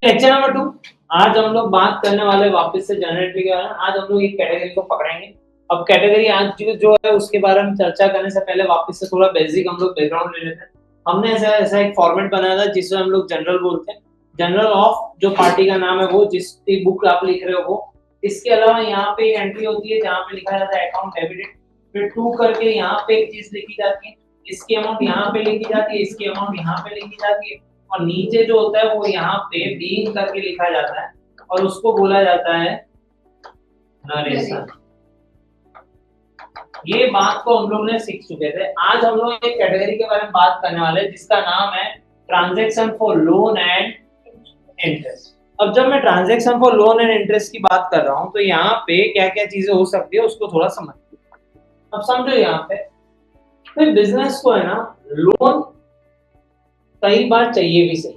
Lecture number 2। आज हम लोग बात करने वाले वापस से जनरल एंट्री के बारे में। आज हम लोग एक कैटेगरी को पकड़ेंगे। अब कैटेगरी आज जो है उसके बारे में चर्चा करने से पहले वापस से थोड़ा बेसिक हम लोग बैकग्राउंड ले लेते हैं। हमने ऐसा एक फॉर्मेट बनाया था जिसमें हम लोग जनरल बोलते हैं। जनरल ऑफ जो पार्टी का नाम है वो जिसकी बुक आप लिख रहे हो वो। इसके अलावा यहाँ पे एक एंट्री होती है जहाँ पे लिखा जाता है अकाउंट डेबिटेड, फिर टू करके यहाँ पे एक चीज लिखी जाती है, इसकी अमाउंट यहाँ पे लिखी जाती है, इसकी अमाउंट यहाँ पे लिखी जाती है, और नीचे जो होता है वो यहाँ पे बीइंग करके लिखा जाता है और उसको बोला जाता है नरेशन। ये बात को हम लोग ने सीख चुके थे। आज हम लोग एक कैटेगरी के बारे में बात करने वाले हैं जिसका नाम है transaction for loan and interest. अब जब मैं transaction for loan and interest की बात कर रहा हूं तो यहाँ पे क्या क्या चीजें हो सकती है उसको थोड़ा समझिए। अब समझो यहाँ पे बिजनेस को है ना लोन कई बार चाहिए भी सही।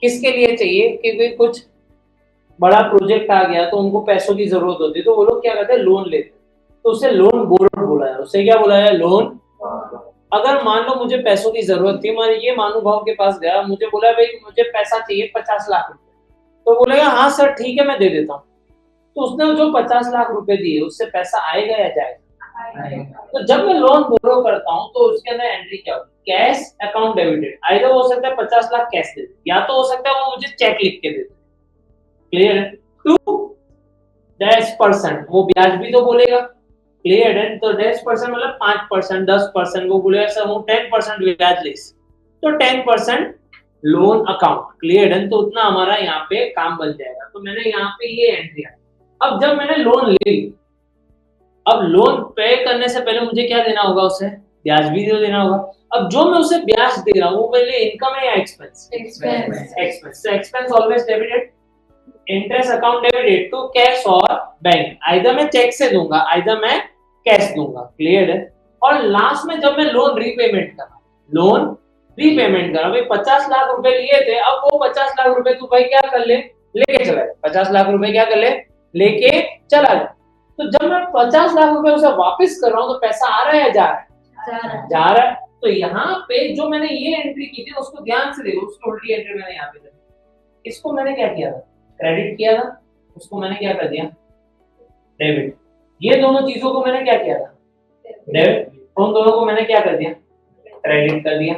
किसके लिए चाहिए? क्योंकि कुछ बड़ा प्रोजेक्ट आ गया तो उनको पैसों की जरूरत होती है तो वो लोग क्या करते हैं लोन लेते हैं, तो उसे लोन बोरोड बोला है। उसे क्या बोला है? लोन। अगर मान लो मुझे पैसों की जरूरत थी, मैं ये महानुभाव के पास गया, मुझे बोला भाई मुझे पैसा चाहिए 50 लाख रुपए, तो बोलेगा हाँ सर ठीक है मैं दे देता हूँ। तो उसने जो 50 लाख रुपए दिए उससे पैसा आएगा या जाएगा? तो जब मैं लोन बोरो करता हूँ तो उसके अंदर एंट्री क्या होगी? Cash account debited. आइदर हो सकता है 50 लाख कैश दे दे, या तो हो सकता है वो मुझे चेक लिख के दे दे। क्लियर है? टू डैश परसेंट वो ब्याज भी तो बोलेगा। क्लियर है? तो डैश परसेंट मतलब 5%, 10% वो बोलेगा सर वो 10% ब्याज ले, तो 10% लोन अकाउंट। क्लियर है? तो उतना हमारा यहाँ पे काम बन जाएगा। तो मैंने यहाँ पे ये एंट्री। अब जब मैंने लोन ले ली, अब लोन पे करने से पहले मुझे क्या देना होगा? उसे ब्याज भी तो देना होगा। अब जो मैं उसे ब्याज दे रहा हूँ वो मेरे लिए इनकम है या expense? Expense. So expense always debited. Interest account debited to cash और बैंक। आइदर मैं चेक से दूंगा, आइदर मैं कैश दूंगा। क्लियर है? और लास्ट में जब मैं लोन रीपेमेंट कर रहा हूँ, लोन रीपेमेंट कर रहा हूँ, भाई 50 लाख रुपए लिए थे, अब वो 50 लाख रुपए तू भाई क्या कर ले? लेके चला जा। 50 लाख रुपए क्या कर ले? लेके चला जा। तो जब मैं 50 लाख रुपए उसे वापस कर रहा हूँ तो पैसा आ रहा है या जा रहा है? जा रहा है। तो यहाँ पे जो मैंने ये एंट्री की थी उसको ध्यान से देखो, उसकी उल्टी एंट्री मैंने यहाँ पे करी। इसको मैंने क्या किया था? क्रेडिट किया था। उसको मैंने क्या कर दिया? डेबिट। ये दोनों चीजों को मैंने क्या किया था? डेबिट। उन दोनों को मैंने क्या कर दिया? क्रेडिट कर दिया।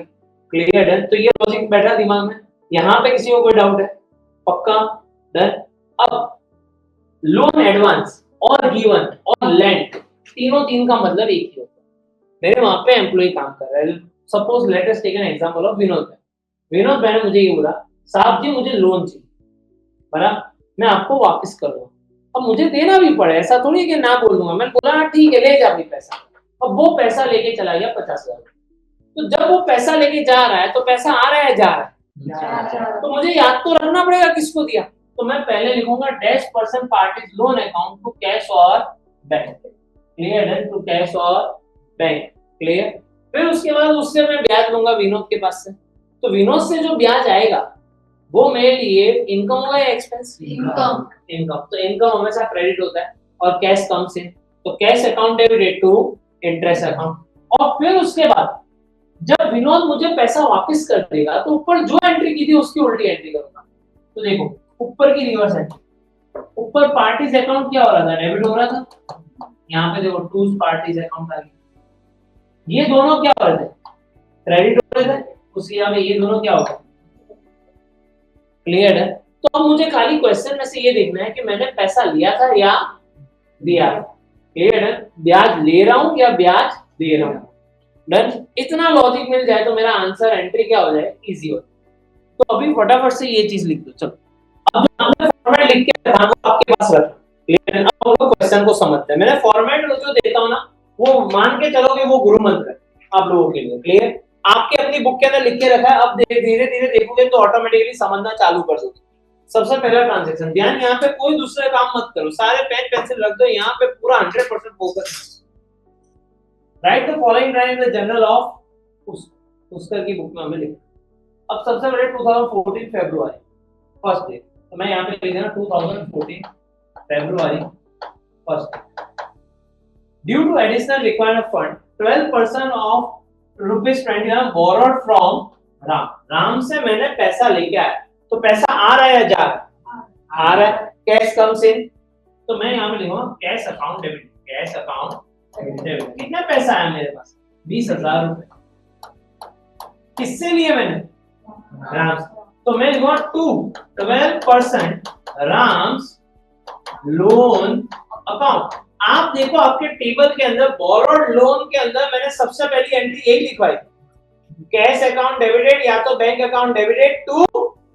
क्लियर है? तो ये लॉजिक बैठा दिमाग में। यहाँ पे किसी को कोई डाउट है? पक्का? डन। अब लोन एडवांस और गिवन और लेंट, तीन का मतलब एक ही होता है। मेरे वहां पे एम्प्लॉय काम कर रहा है। Suppose let us take an example of Vinod भाई। विनोद भाई ने मुझे ये बोला साहब जी मुझे लोन चाहिए, बराबर, मैं आपको वापस करूंगा। अब मुझे देना भी पड़े, ऐसा थोड़ी कि ना बोल दूंगा। मैंने बोला ठीक है ले जा भी पैसा। अब वो पैसा लेके चला गया 50 लाख। तो जब वो पैसा लेके जा रहा है तो पैसा आ रहा है जा रहा है? तो मुझे याद तो रखना पड़ेगा किसको दिया। तो मैं पहले लिखूंगा dash percent parties loan account to cash और बैंक। क्लियर है? टू कैश और बैंक। क्लियर? फिर उसके बाद उससे मैं ब्याज लूंगा विनोद के पास से। तो विनोद से जो ब्याज आएगा वो मेरे लिए इनकम होगा या एक्सपेंस? इनकम। इनकम। तो इनकम हमेशा क्रेडिट होता है और कैश कम से, तो cash account debited to interest account. और फिर उसके बाद जब विनोद मुझे पैसा वापस कर देगा तो ऊपर जो एंट्री की थी उसकी उल्टी एंट्री करूंगा। तो देखो ऊपर की रिवर्स एंट्री। ऊपर पार्टीज अकाउंट क्या हो रहा था? डेबिट हो रहा था। यहाँ पे देखो टू पार्टीज अकाउंट आ गया। ये दोनों क्या हो रहे थे? क्रेडिट हो रहे थे। उसके यहाँ पे ये दोनों क्या हो गए? क्लियर है? तो अब मुझे खाली क्वेश्चन में से ये देखना है कि मैंने पैसा लिया था या दिया। क्लियर है? ब्याज ले रहा हूं या ब्याज दे रहा हूं। डन। इतना लॉजिक मिल जाए तो मेरा आंसर एंट्री क्या हो जाए? इजी हो जाए। तो अभी फटाफट से ये चीज लिख दो। चलो अब जो हमने फॉर्मेट लिख के रखा वो आपके पास रखना। क्लियर है? अब हम लोग क्वेश्चन को समझते हैं। मैंने फॉर्मेट जो देता हूं ना वो मान के चलो कि वो गुरु मंत्र है आप लोगों के लिए। क्लियर? आपके अपनी बुक के अंदर लिख के रखा है। अब धीरे धीरे देखोगे तो ऑटोमेटिकली समझना चालू कर दोगे। सबसे पहला ट्रांजैक्शन। ध्यान, यहाँ पे कोई दूसरे काम मत करो, सारे पेन पेंसिल रख दो यहाँ पे, पूरा 100% focus. Right the following line in the journal of Pushkar की बुक में हमें लिखा। अब सबसे पहले 2014 फरवरी फर्स्ट डे, तो मैं यहाँ पे लिख देना 2014 फरवरी first day. Due to additional required fund 12% of ₹20 borrowed from Ram. Ram से मैंने पैसा लेके आया, तो पैसा आ रहा है या जा रहा है? आ रहा है, कैश कम्स इन, तो मैं यहाँ पे लिखूंगा cash account debit, cash account debit. कितना पैसा आया मेरे पास? 20,000 रुपए। किससे लिए मैंने? राम। तो मैं लिखूंगा टू 12% राम्स लोन अकाउंट। आप देखो आपके टेबल के अंदर बोरोड लोन के अंदर मैंने सबसे पहली एंट्री यही लिखवाई, कैश अकाउंट डेबिटेड या तो bank account debited to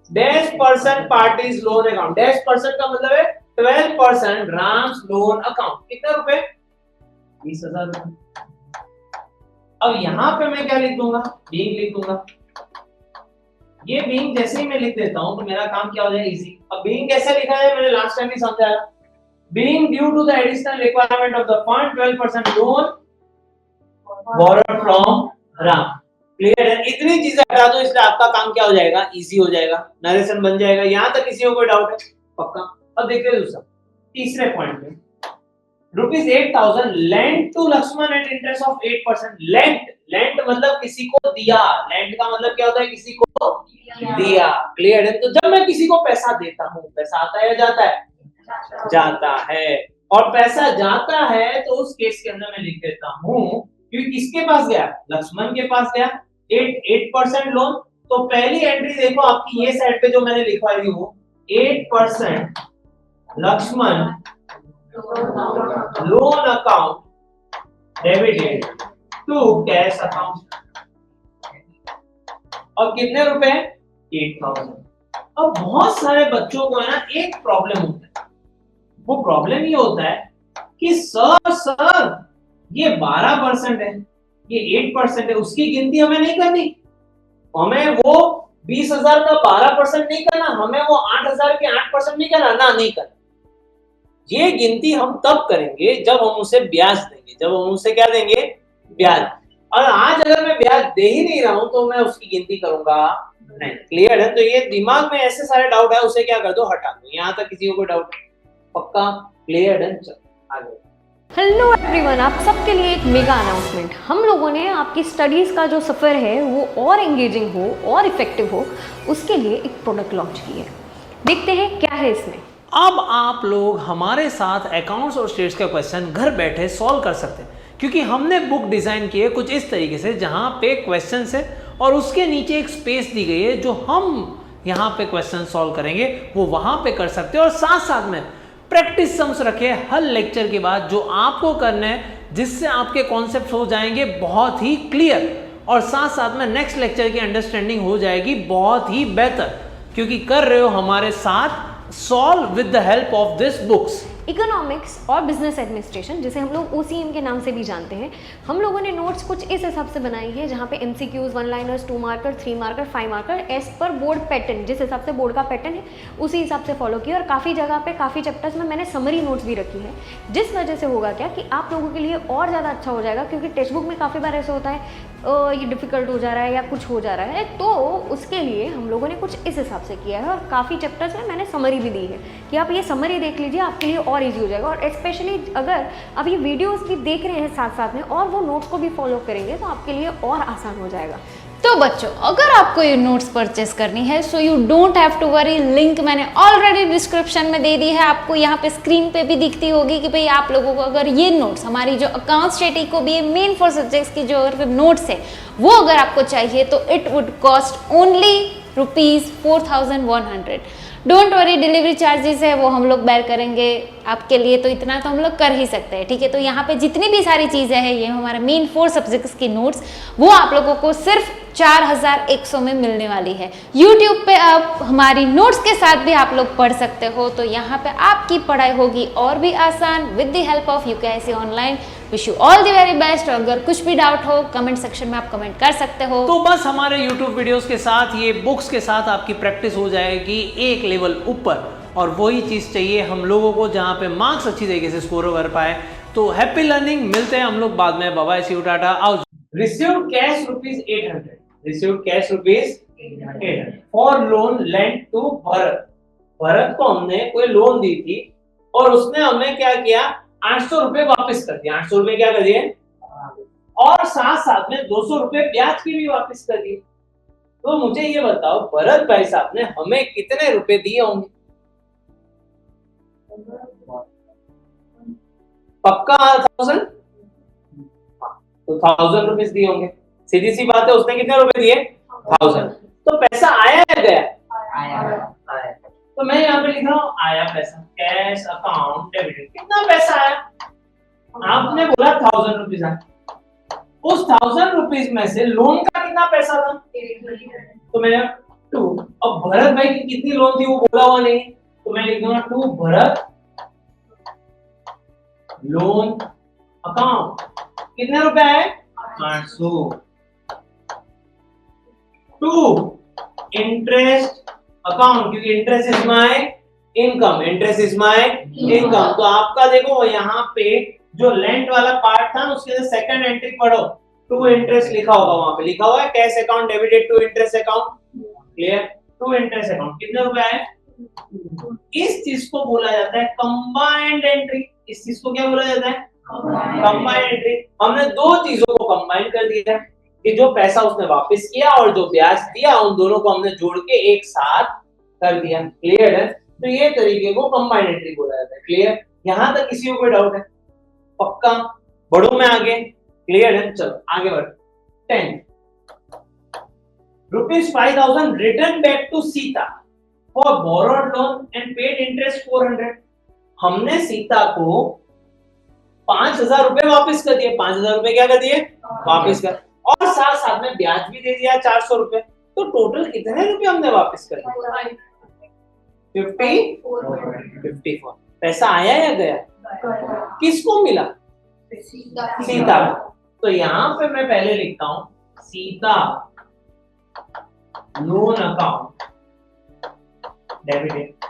dash percent parties loan account. Dash percent का मतलब है 12% राम्स लोन अकाउंट। कितना रुपए? 20,000 रुपए। अब यहां पे मैं क्या लिख दूंगा? बीइंग लिख दूंगा। ये बीइंग जैसे ही मैं लिख देता हूं तो मेरा काम क्या हो जाएगा? इजी। अब बीइंग कैसे लिखा है मैंने लास्ट टाइम भी समझाया, being due to the additional requirement of the fund 12% loan borrowed from Ram. Clear है? इतनी चीजें हटा दो, इसलिए आपका काम क्या हो जाएगा? इजी हो जाएगा, नरेशन बन जाएगा। यहां तक किसी को कोई डाउट है? पक्का? अब देखिए दूसरा, तीसरे पॉइंट में rupees 8,000 lent to Lakshman at interest of 8%। Lent, lent मतलब किसी को दिया। लेंट का मतलब क्या होता है? किसी को दिया। क्लियर है? तो जब मैं किसी को पैसा देता हूं, पैसा आता है या जाता है? जाता है। और पैसा जाता है तो उस केस के अंदर मैं लिख देता हूं, क्योंकि किसके पास गया? लक्ष्मण के पास गया। 8% लोन। तो पहली एंट्री देखो आपकी ये साइड पे जो मैंने लिखवाई थी वो 8% Lakshman loan account debited to cash account. और कितने रुपए? 8,000। अब बहुत सारे बच्चों को है ना एक प्रॉब्लम होता है, वो प्रॉब्लम ये होता है कि सर ये 12% है, ये 8% है, उसकी गिनती हमें नहीं करनी, हमें वो 20,000 का 12% नहीं करना, हमें वो 8,000 के 8% नहीं करना ना, नहीं करना। ये गिनती हम तब करेंगे जब हम उसे ब्याज देंगे, जब हम उसे क्या देंगे? ब्याज। और आज अगर मैं ब्याज दे ही नहीं रहा हूं तो मैं उसकी गिनती करूंगा नहीं। क्लियर है? तो ये दिमाग में ऐसे सारे डाउट है, उसे क्या कर दो? हटा दो। यहां तक किसी को कोई डाउट? पक्का? क्लियर है? चलो आगे। हेलो एवरीवन, आप सबके लिए एक मेगा अनाउंसमेंट। हम लोगों ने आपकी स्टडीज़ का जो सफ़र है वो और एंगेजिंग हो और इफेक्टिव हो, उसके लिए एक प्रोडक्ट लॉन्च की है। देखते हैं क्या है इसमें। अब आप लोग हमारे साथ अकाउंट्स और स्टेट्स का क्वेश्चन घर बैठे सॉल्व कर सकते हैं, क्योंकि हमने बुक डिज़ाइन की है कुछ इस तरीके से जहाँ पे क्वेश्चन है और उसके नीचे एक स्पेस दी गई है, जो हम यहाँ पे क्वेश्चन सॉल्व करेंगे वो वहाँ पे कर सकते हैं। और साथ साथ में प्रैक्टिस सम्स रखे हर लेक्चर के बाद जो आपको करना है, जिससे आपके कॉन्सेप्ट हो जाएंगे बहुत ही क्लियर, और साथ साथ में नेक्स्ट लेक्चर की अंडरस्टैंडिंग हो जाएगी बहुत ही बेहतर, क्योंकि कर रहे हो हमारे साथ solve with the help of this books. Economics और बिजनेस एडमिनिस्ट्रेशन, जिसे हम लोग OCM के नाम से भी जानते हैं, हम लोगों ने नोट्स कुछ इस हिसाब से बनाई है, जहाँ पे MCQs, 1 liners, 2 marker, 3 marker, 5 marker as per board pattern, जिस हिसाब से बोर्ड का पैटर्न है उसी हिसाब से फॉलो किया। और काफ़ी जगह पे काफ़ी चैप्टर्स में मैंने समरी नोट्स भी रखी है, जिस वजह से होगा क्या कि आप लोगों के लिए और ज़्यादा अच्छा हो जाएगा, क्योंकि टेक्स्ट बुक में काफ़ी बार ऐसा होता है ये डिफ़िकल्ट हो जा रहा है या कुछ हो जा रहा है, तो उसके लिए हम लोगों ने कुछ इस हिसाब से किया है। और काफ़ी चैप्टर्स में मैंने समरी भी दी है कि आप ये समरी देख लीजिए, आपके लिए और ईजी हो जाएगा। और स्पेशली अगर आप ये वीडियोस भी देख रहे हैं साथ साथ में और वो नोट्स को भी फॉलो करेंगे तो आपके लिए और आसान हो जाएगा। तो बच्चों, अगर आपको ये नोट्स परचेस करनी है so you don't have to worry, link मैंने ऑलरेडी डिस्क्रिप्शन में दे दी है। आपको यहाँ पे स्क्रीन पे भी दिखती होगी कि भाई आप लोगों को अगर ये नोट्स, हमारी जो अकाउंट स्टेट को भी मेन 4 सब्जेक्ट्स की जो नोट्स है वो अगर आपको चाहिए तो it would cost only ₹4,100। Don't worry, delivery charges है वो हम लोग बेयर करेंगे आपके लिए, तो इतना तो हम लोग कर ही सकते हैं। ठीक है, तो यहाँ पे जितनी भी सारी चीज़ें हैं, ये हमारे मेन 4 सब्जेक्ट्स की नोट्स, वो आप लोगों को सिर्फ 4,100 में मिलने वाली है। YouTube पे आप हमारी नोट्स के साथ भी आप लोग पढ़ सकते हो, तो यहाँ पे आपकी पढ़ाई होगी और भी आसान with the help of UKIC online. Wish you all the very best. और अगर कुछ भी डाउट हो कमेंट सेक्शन में आप कमेंट कर सकते हो। तो बस हमारे YouTube वीडियोस के साथ, ये बुक्स के साथ आपकी प्रैक्टिस हो जाएगी एक लेवल ऊपर, और वही चीज़ चाहिए हम लोगों को जहाँ पे मार्क्स अच्छी तरीके से स्कोर कर पाए। तो हैप्पी लर्निंग, मिलते हैं हम लोग बाद में। बाय बाय, सी यू, टाटा, आओ। Received cash ₹800. Received cash ₹800 for loan lent to Bharat. Bharat को हमने कोई लोन दी थी और उसने हमें क्या किया? 800 रुपए वापस कर दिया। 800 रुपए क्या कर दिए? और साथ साथ में 200 रुपए ब्याज की भी वापस कर दिए। तो मुझे ये बताओ, भरत भाई साहब ने हमें कितने रुपए दिए होंगे? पक्का 1000? तो 1000 रुपीज दिए होंगे, सीधी सी बात है। उसने कितने रुपए दिए? 1000। तो पैसा आया या गया? आया। तो मैं यहाँ पे लिख रहा हूँ आया पैसा, कैश अकाउंट डेबिटेड। कितना पैसा आया? आपने बोला 1000 रुपीज आया। उस 1000 रुपीज में से लोन का कितना पैसा था? तो मैं 2। अब भरत भाई की कितनी लोन थी वो बोला हुआ नहीं, तो मैं लिख दूंगा 2 भरत लोन अकाउंट। कितने रुपए आए? 800। 2 इंटरेस्ट अकाउंट, क्योंकि interest is my income, interest is my income. तो आपका देखो यहाँ पे जो लेंट वाला पार्ट था ना, उसके सेकंड एंट्री पढ़ो, 2 इंटरेस्ट लिखा होगा, वहां पे लिखा हुआ है cash account debited to interest account. Clear? 2 interest account कितने रुपए आए? इस चीज को बोला जाता है कंबाइंड एंट्री। इस चीज को क्या बोला जाता है? Combined entry. हमने दो चीजों को कंबाइन कर दिया है कि जो पैसा उसने वापस किया और जो ब्याज दिया, उन दोनों को हमने जोड़ के एक साथ कर दिया। क्लियर है? तो ये तरीके को कंबाइंड एंट्री बोला जाता है। क्लियर? यहां तक किसी को कोई डाउट है? पक्का? बढ़ो मैं आगे। क्लियर है? चलो आगे बढ़। 10 rupees 5000 return back to Sita for borrowed loan and paid interest 400। हमने सीता को 5000 रुपए वापस कर दिए। 5000 रुपए क्या कर दिए? वापस कर, और साथ साथ में ब्याज भी दे दिया 400 रुपए। तो टोटल कितने रुपए हमने वापस कर दिए? 54। पैसा आया या गया? किसको मिला? सीता। तो यहाँ पे मैं पहले लिखता हूं सीता लोन अकाउंट डेबिटेड।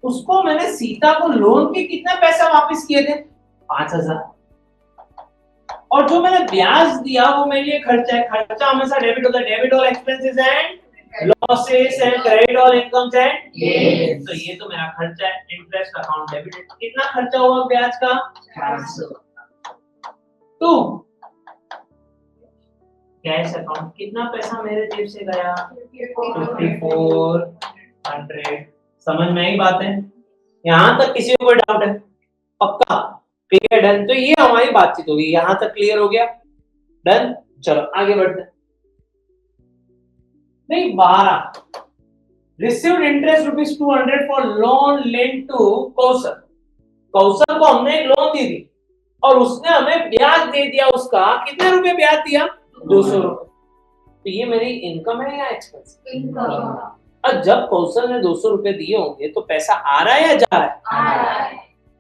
उसको मैंने सीता को लोन के कितना पैसा वापस किए थे? 5000। और जो मैंने ब्याज दिया वो मेरे लिए खर्चा है। खर्चा हमेशा डेबिट होता है। Debit all expenses and losses and credit all incomes and तो ये तो मेरा खर्चा है। Interest account debited. कितना खर्चा हुआ ब्याज का? 400। तो कैश अकाउंट कितना पैसा मेरे जेब से गया? 5400। समझ में आई बात है? यहां तक किसी को कोई डाउट है? पक्का? क्लियर? डन? तो ये हमारी बातचीत होगी। यहां तक क्लियर हो गया? डन? चलो आगे बढ़ते हैं। नहीं 12 received interest rupees 200 for loan lent to Kaushal. Kaushal को हमने एक लोन दी थी और उसने हमें ब्याज दे दिया। उसका कितने रुपए ब्याज दिया? 200 रुपए। तो ये मेरी इनकम है या एक्सपेंस? इनकम। और जब कौशल ने 200 रुपए दिए होंगे तो पैसा आ रहा है या जा रहा है?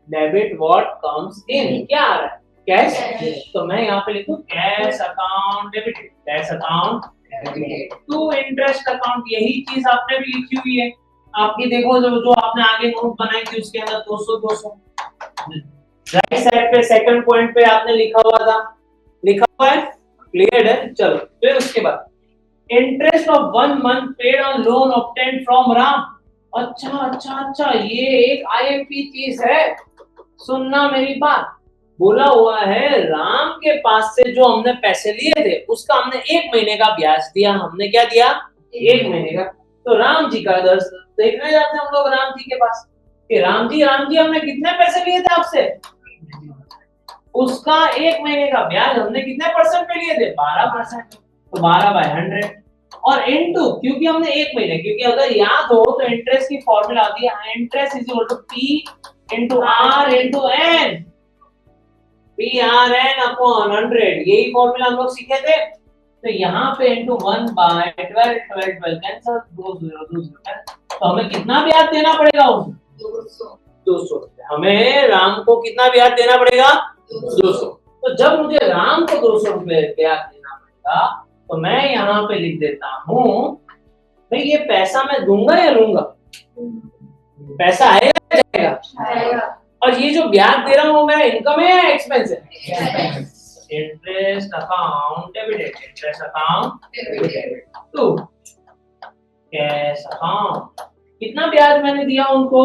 Debit what comes in. क्या आ रहा है? कैश। तो मैं यहाँ पे लिखूं cash account debited, cash account debited to interest account. यही चीज आपने भी लिखी हुई है। आपकी देखो जो आपने आगे नोट बनाई थी उसके अंदर 200 राइट साइड पे सेकंड पॉइंट पे आपने लिखा हुआ था, लिखा हुआ है। क्लियर है? चलो फिर उसके बाद interest of 1 month paid on loan obtained from Ram. अच्छा, ये एक आईएमपी चीज है। सुनना मेरी बात। बोला हुआ है राम के पास से जो हमने पैसे लिए थे उसका हमने 1 महीने का ब्याज दिया। हमने क्या दिया? 1 महीने का। तो राम जी का दर्श देखने जाते हैं हम लोग राम जी के पास कि राम जी हमने कितने पैसे लिए थे आपसे? उसका 1 महीने का ब्याज हमने कितने परसेंट पे लिए थे? 12%। तो 12/100 और इनटू, क्योंकि हमने 1 महीने, क्योंकि अगर याद हो तो इंटरेस्ट की फॉर्मूला आती है interest is equal to P into R into N. P R N upon 100, यही फॉर्मूला हम लोग सीखे थे। तो यहाँ पे इंटू 1/12 कैंसिल, 2 तो हमें कितना ब्याज देना पड़ेगा? 200। हमें राम को कितना ब्याज देना पड़ेगा? 200। तो जब मुझे राम को 200 रुपए ब्याज देना पड़ेगा तो मैं यहाँ पे लिख देता हूँ भाई ये पैसा मैं दूंगा या लूंगा? पैसा आएगा या जाएगा? और ये जो ब्याज दे रहा हूँ मेरा इनकम है या एक्सपेंस है? Interest account debited, interest account debited to cash account. कितना ब्याज मैंने दिया उनको?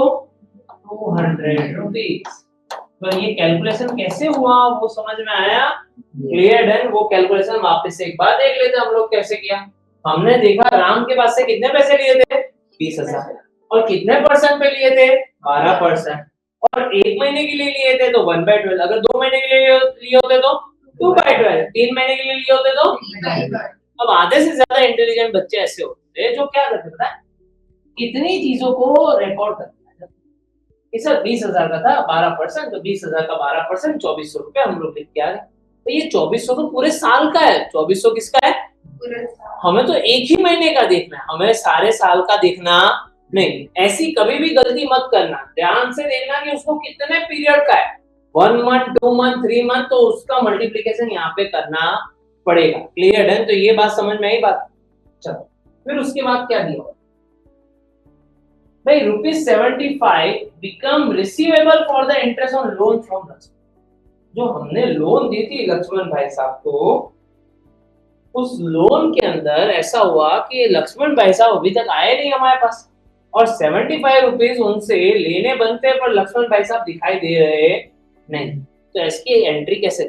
200 रुपीज। तो ये कैलकुलेशन कैसे हुआ वो समझ में आया? क्लियर? डन? वो कैलकुलेशन वापस से एक बार देख लेते हम लोग कैसे किया। हमने देखा राम के पास से कितने पैसे लिए थे? 20,000। और कितने परसेंट पे लिए थे? 12%। और 1 महीने के लिए लिए थे तो 1/12, अगर 2 महीने के लिए लिए होते तो 2/12, 3 महीने के लिए लिए होते तो। अब आधे से ज्यादा इंटेलिजेंट बच्चे ऐसे होते हैं जो क्या करते पता है, इतनी चीजों को रिकॉर्ड करते हैं कि सर 20,000 का था 12%, तो 20,000 का 12% 2400 रुपए हम लोग लिख के आ गए। तो ये 2400 तो पूरे साल का है, 2400 किसका है, हमें तो एक ही महीने का देखना है, हमें सारे साल का देखना नहीं। ऐसी कभी भी गलती मत करना, ध्यान से देखना कि उसको कितने पीरियड का है, 1 मंथ 2 मंथ 3 मंथ, तो उसका मल्टीप्लीकेशन यहाँ पे करना पड़ेगा। क्लियर है? तो ये बात समझ में आई बात। चलो फिर उसके बाद क्या दिया भाई, ₹75 become receivable for the interest on loan from Lakshman. जो हमने लोन दी थी लक्ष्मण भाई साहब को, उस लोन के अंदर ऐसा हुआ कि लक्ष्मण भाई साहब अभी तक आए नहीं हमारे पास, और 75 रुपीज उनसे लेने बनते हैं, पर लक्ष्मण भाई साहब दिखाई दे रहे नहीं। तो इसकी एंट्री कैसे,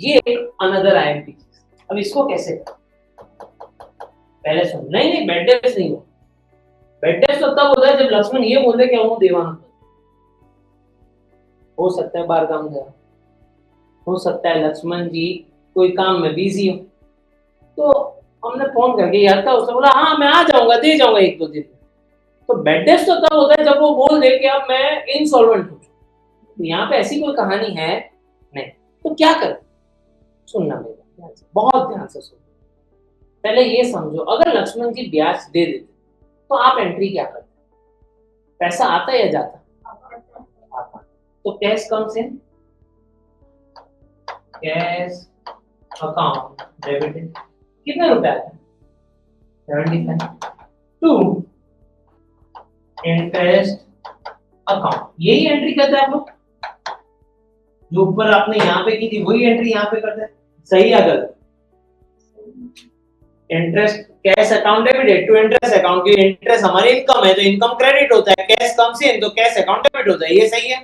ये एक अनदर आईएमपी। अब इसको कैसे, पहले सुन, नहीं बेड डेप्ट नहीं हो, बेड डेप्ट तो तब होता है जब लक्ष्मण ये बोलते कि हूँ देवानंद। हो सकता है बाहर काम गया, हो सकता है लक्ष्मण जी कोई काम में बिजी हो, तो हमने फोन करके याद था, उसने बोला हाँ मैं आ जाऊंगा, दे जाऊंगा 1-2 दिन में। तो बेड डेप्ट तो तब होता है जब वो बोल दे कि अब मैं इनसॉल्वेंट हूँ। तो यहाँ पे ऐसी कोई कहानी है नहीं। तो क्या कर, सुनना मेरा बहुत ध्यान से सुनो। पहले ये समझो, अगर लक्ष्मण जी ब्याज दे देते तो आप एंट्री क्या करते, पैसा आता या जाता, आता। तो cash comes in, cash account debited, कितने रुपए आते हैं 75 टू इंटरेस्ट अकाउंट, यही एंट्री करते हैं आप लोग। जो ऊपर आपने यहाँ पे की थी वही एंट्री यहाँ पे करते हैं, सही है गलत। Interest cash account debited to interest account, की इंटरेस्ट हमारी इनकम है तो इनकम क्रेडिट होता है, कैश कम्स इन तो कैश अकाउंट डेबिट होता है, ये सही है।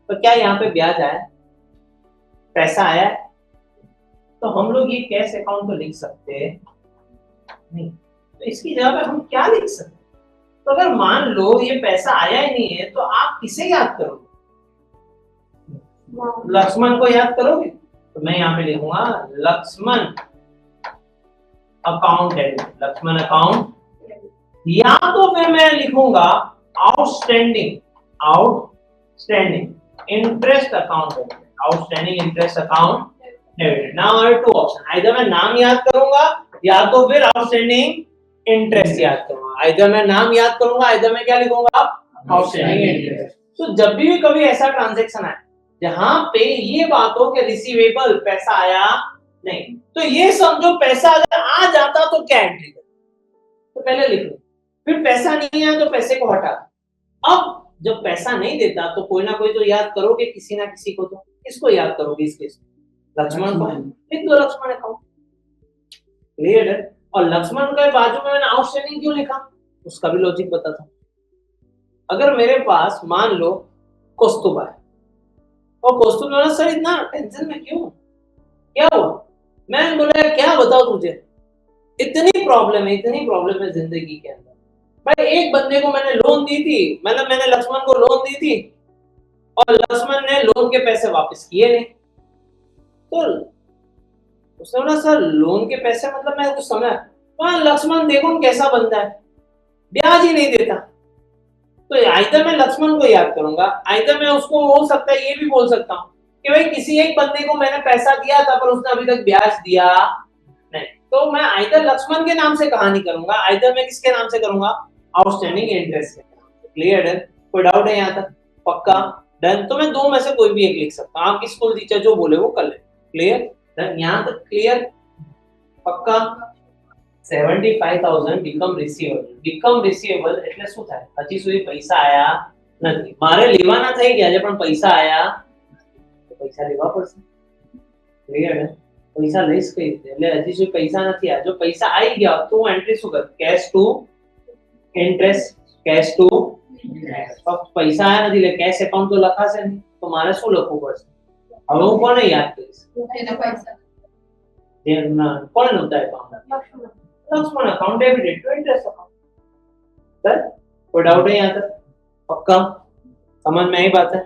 तो क्या यहाँ पे ब्याज आया, पैसा आया, तो हम लोग ये कैश अकाउंट को लिख सकते हैं नहीं, तो इसकी जगह पे हम क्या लिख सकते हैं। तो अगर मान लो ये पैसा आया ही नहीं है तो आप किसे याद करोगे, लक्ष्मण को याद करोगे। तो मैं यहाँ पे लिखूंगा Lakshman account debit, Lakshman account, या तो फिर मैं लिखूंगा outstanding, outstanding interest account debit, outstanding interest account debit. Now are two option, either मैं नाम याद करूंगा या तो फिर आउटस्टैंडिंग इंटरेस्ट याद करूंगा, आइदर मैं नाम याद करूंगा, आइदर मैं क्या लिखूंगा आउटस्टैंडिंग इंटरेस्ट। तो जब भी कभी ऐसा ट्रांजैक्शन आए जहां पे ये बात हो कि रिसीवेबल पैसा आया नहीं, तो ये समझो पैसा अगर आ जाता तो क्या एंट्री कर, तो पहले लिख लो, फिर पैसा नहीं आया तो पैसे को हटा। अब जब पैसा नहीं देता तो कोई ना कोई तो याद करोगे, किसी ना किसी को, तो किसको याद करोगे इस केस में, लक्ष्मण को, लिख दो लक्ष्मण अकाउंट। क्लियर है? और लक्ष्मण के बाजू में मैंने आउटस्टैंडिंग क्यों लिखा, उसका भी लॉजिक बताता हूं। अगर मेरे पास मान लो कौस्तुभा है, और कौस्तुभ बोला सर इतना टेंशन में क्यों, क्या हुआ, मैंने बोला क्या बताओ तुझे, इतनी प्रॉब्लम है, इतनी प्रॉब्लम है जिंदगी के अंदर। भाई एक बंदे को मैंने लोन दी थी, मतलब मैंने लक्ष्मण को लोन दी थी और लक्ष्मण ने लोन के पैसे वापस किए नहीं। तो उसने बोला सर लोन के पैसे मतलब मैं कुछ समझा, हाँ लक्ष्मण देखो कैसा बंदा है, ब्याज ही नहीं देता। तो आइदर मैं लक्ष्मण को याद करूंगा, आइदर मैं उसको हो सकता है ये भी बोल सकता हूँ कि भाई किसी एक बंदे को मैंने पैसा दिया था पर उसने अभी तक ब्याज दिया नहीं, तो मैं आइदर लक्ष्मण के नाम से कहानी करूंगा, आइदर मैं किसके नाम से करूंगा, आउटस्टैंडिंग इंटरेस्ट के नाम से। क्लियर है? कोई डाउट है यहाँ तक? पक्का डन? तो मैं दो में से कोई भी एक लिख सकता हूँ, आपकी स्कूल टीचर जो बोले वो कर ले। Clear done? यहाँ तक क्लियर? पक्का 75,000 become receivable એટલે શું થાય, હજી સુધી પૈસા આયા નથી, મારે લેવાના થઈ ગયા છે પણ પૈસા આયા તો પૈસા લેવા પડશે। ક્લિયર है? પૈસા લઈશ કઈ રીતે, એટલે હજી સુધી પૈસા નથી આયા, જો પૈસા આવી ગયા તો હું એન્ટ્રી શું કરું, cash to interest, cash to ફક્ત પૈસા આયા નથી એટલે કેશ એકાઉન્ટ તો લખાશે નહીં, તો મારે શું લખવું પડશે, હવે હું કોને યાદ કરીશ, એના પૈસા કોણ નહોતા account, Lakshman account debited to interest account. Sir कोई डाउट है यहाँ तक? पक्का समझ में आई बात है?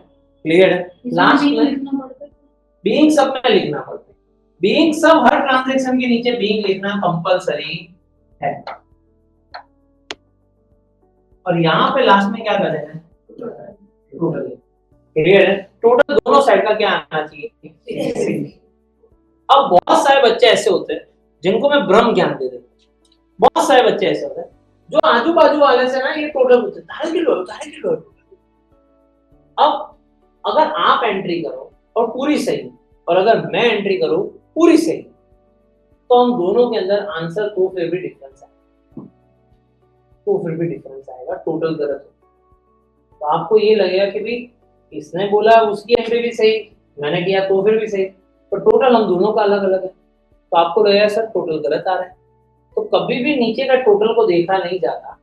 क्लियर है? लास्ट में बीइंग सब में लिखना पड़ता है। बीइंग सब हर ट्रांजैक्शन के नीचे बीइंग लिखना कंपलसरी है। और यहाँ पे लास्ट में क्या कर रहे हैं? टोटल। क्लियर है? टोटल दोनों साइड का क्या आना चाहिए? अब बहुत सारे बच्चे ऐसे होते हैं जिनको मैं ब्रह्म ज्ञान दे देता हूँ। बहुत सारे बच्चे ऐसे होते हैं जो आजू बाजू वाले से ना ये टोटल पूछते हैं, 2.5 किलो। अब अगर आप एंट्री करो और पूरी सही, और अगर मैं एंट्री करूं पूरी सही, तो हम दोनों के अंदर आंसर तो फिर भी डिफरेंस आएगा, टोटल गलत हो। तो आपको ये लगेगा कि भाई इसने बोला उसकी एंट्री भी सही, मैंने किया तो फिर भी सही, पर टोटल हम दोनों का अलग अलग है, तो आपको लगेगा सर टोटल गलत आ रहा है। तो कभी भी नीचे का टोटल को देखा नहीं जाता।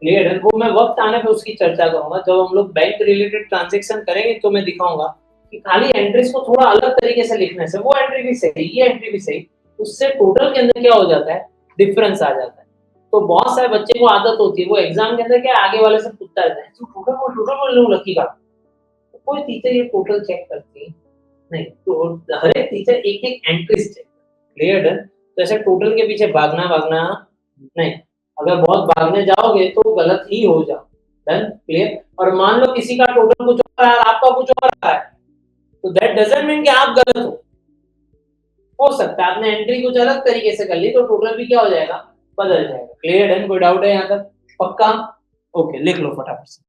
क्लियर है? वो मैं वक्त आने पे उसकी चर्चा करूंगा, जब हम लोग बैंक रिलेटेड ट्रांजेक्शन करेंगे तो मैं दिखाऊंगा कि खाली एंट्रीज को थोड़ा अलग तरीके से लिखने से वो एंट्री भी सही, ये एंट्री भी सही, उससे टोटल के अंदर क्या हो जाता है? डिफरेंस आ जाता है। तो बहुत सारे बच्चे को आदत होती है, वो एग्जाम के अंदर क्या आगे वाले से पूछता रहता है, टोटल बोल लकी का। तो कोई टीचर ये टोटल चेक करती नहीं, तो हर एक टीचर एक एक एंट्रीज चेक। क्लियर है? तो ऐसे टोटल के पीछे भागना नहीं, अगर बहुत भागने जाओगे तो गलत ही हो जाओ। डन? क्लियर? और मान लो किसी का टोटल कुछ और है और आपका कुछ और है, तो दैट डजंट मीन कि आप गलत हो सकता है आपने एंट्री कुछ अलग तरीके से कर ली तो टोटल भी क्या हो जाएगा? बदल जाएगा। क्लियर है? कोई डाउट है यहाँ तक? पक्का? ओके, लिख लो फटाफट से।